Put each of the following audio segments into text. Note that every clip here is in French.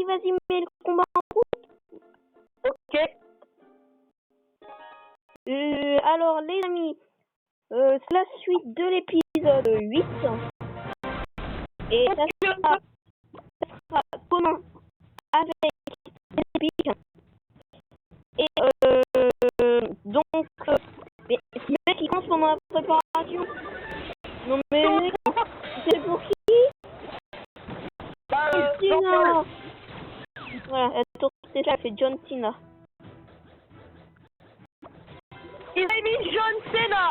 vas-y, mets le combat en route. Ok. Alors, les amis, c'est la suite de l'épisode 8. Et ça sera commun avec les épiques. Et donc, mais le mec il commence pendant la préparation. Non mais mec, c'est pour qui? Tina. Voilà, la tour c'est ça, c'est John Cena. Il a mis John Cena.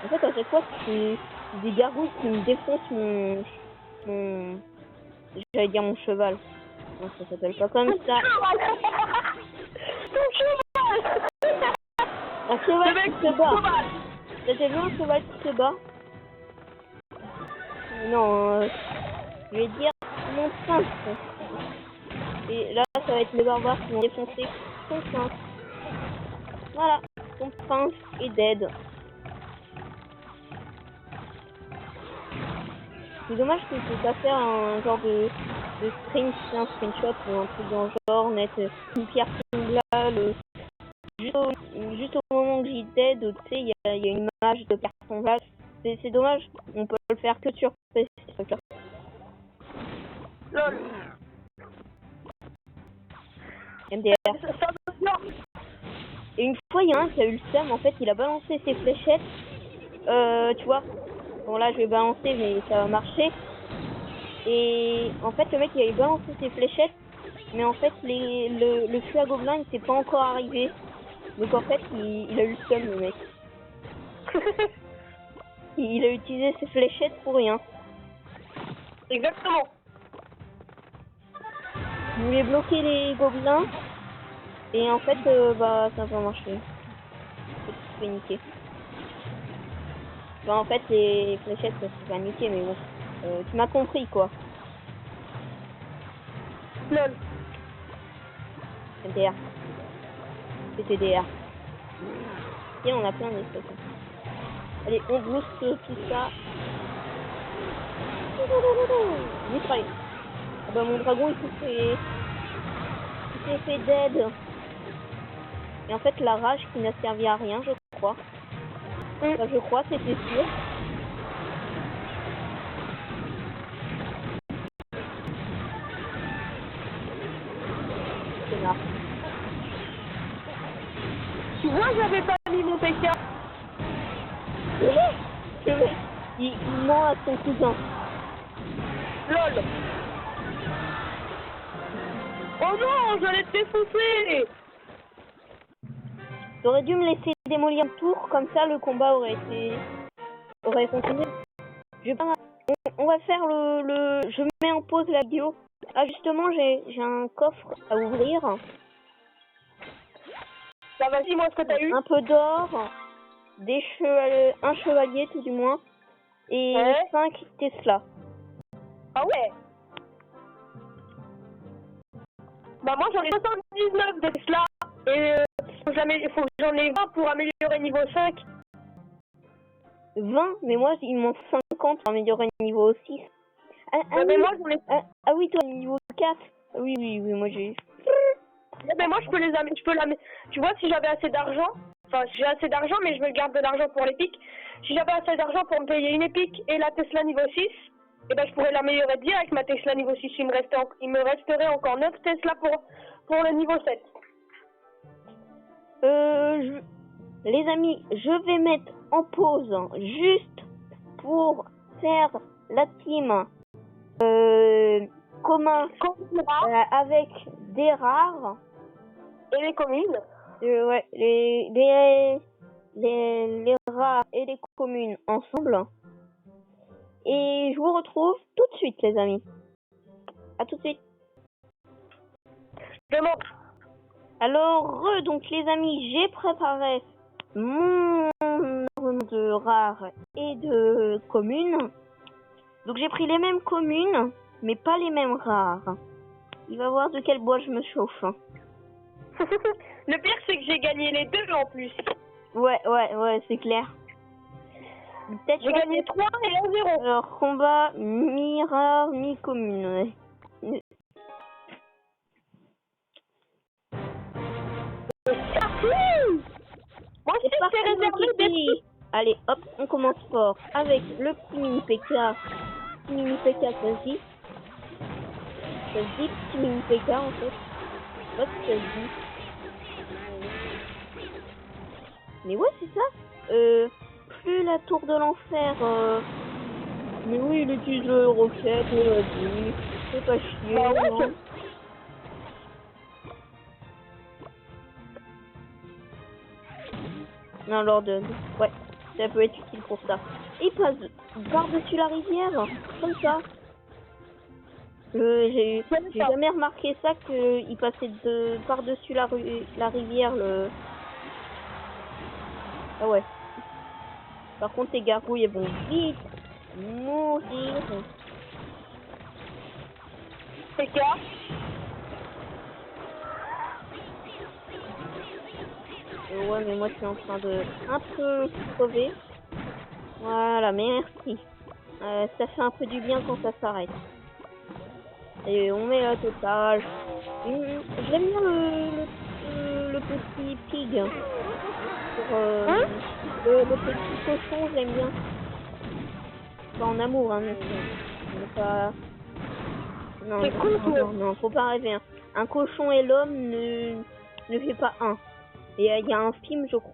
En fait, à chaque fois, c'est des gargouilles qui me défoncent mon... J'allais dire mon cheval. Non, ça s'appelle pas comme ça. Ton cheval. Un cheval qui se bat. T'as déjà vu un cheval qui se bat? Non, je vais dire mon prince. Et là, ça va être les barbares qui vont défoncer son prince. Voilà, son prince est dead. C'est dommage que je ne peux pas faire un genre de un screenshot ou un truc dans le genre, mettre une pierre tombale. Juste au moment où j'y dead, tu sais, il y a une image de pierre tombale. C'est dommage, on peut le faire que sur PC, ce truc-là. Lol. MDR. Et une fois, il y a un qui a eu le seum, en fait, il a balancé ses fléchettes. Tu vois, bon là je vais balancer, mais ça va marcher. Et en fait, le mec il avait balancé ses fléchettes, mais en fait, le feu à gobelin il s'est pas encore arrivé. Donc en fait, il a eu le seum, le mec. Il a utilisé ses fléchettes pour rien. Exactement. Il voulait bloquer les gobelins. Et en fait, bah, ça n'a pas marché. C'est fait niquer. Bah, en fait, les fléchettes, ça s'est pas niqué, mais bon. Tu m'as compris, quoi. Lol. MDR. C'était DR. Et on a plein d'espèces. Allez, on booste tout ça. Disparaît. Ah bah, mon dragon, il s'est fait dead. Et en fait, la rage qui n'a servi à rien, je crois. Enfin, je crois, c'était sûr. C'est là. Tu vois, j'avais pas mis mon PK. Il ment à son cousin. Lol. Oh non, j'allais te défoncer. T'aurais dû me laisser démolir le tour, comme ça le combat aurait continué. On va faire je mets en pause la vidéo. Ah justement, j'ai un coffre à ouvrir. Bah vas-y, moi ce que t'as eu. Un peu d'or, un chevalier tout du moins, et 5 Tesla. Ah ouais. Bah moi j'en ai 79 de Tesla et il faut que j'en ai 20 pour améliorer niveau 5. 20, mais moi il m'en faut 50 pour améliorer niveau 6. Mais moi j'en ai... Ah oui, toi niveau 4. Oui, moi j'ai... Mais moi je peux tu vois, si j'avais assez d'argent, enfin j'ai assez d'argent mais je me garde de l'argent pour l'épique. Si j'avais assez d'argent pour me payer une épique et la Tesla niveau 6, et ben je pourrais l'améliorer direct ma Tesla niveau 6. Il me resterait encore 9 Tesla pour le niveau 7. Les amis, je vais mettre en pause juste pour faire la team commun avec des rares et les communes. Ouais, les rares et les communes ensemble. Et je vous retrouve tout de suite, les amis. À tout de suite. Alors, donc les amis, j'ai préparé mon arme de rares et de communes. Donc j'ai pris les mêmes communes, mais pas les mêmes rares. Il va voir de quel bois je me chauffe. Le pire, c'est que j'ai gagné les deux en plus. Ouais, c'est clair. Peut-être J'ai gagné 3 et 1-0. Alors, combat mi-rare, mi-commune. Ouais. Moi aussi, C'est c'est réservé des trucs. Allez, hop, on commence fort avec le petit mini PK. Petit mini PK, ça se dit. Ça se dit petit mini PK en fait. Hop, ça se dit. Mais ouais, c'est ça. Plus la tour de l'enfer. Mais oui, il utilise le roquette, vas-y. C'est pas chier. Bah ouais, non. Non, Lord, ouais, ça peut être utile pour ça. Il passe par-dessus la rivière, comme ça. J'ai jamais remarqué ça, qu'il passait par-dessus la rivière, le... Ah ouais. Par contre, les gargouilles, elles vont vite mourir. C'est quoi? Ouais, mais moi, je suis en train de un peu crever. Voilà, merci. Ça fait un peu du bien quand ça s'arrête. Et on met la totale. J'aime bien le petit pig. Le petit cochon, j'aime bien. Pas en amour, hein, mais c'est pas... Non, C'est cool, non, faut pas rêver. Hein. Un cochon et l'homme ne fait pas un. Et il y a un film, je crois.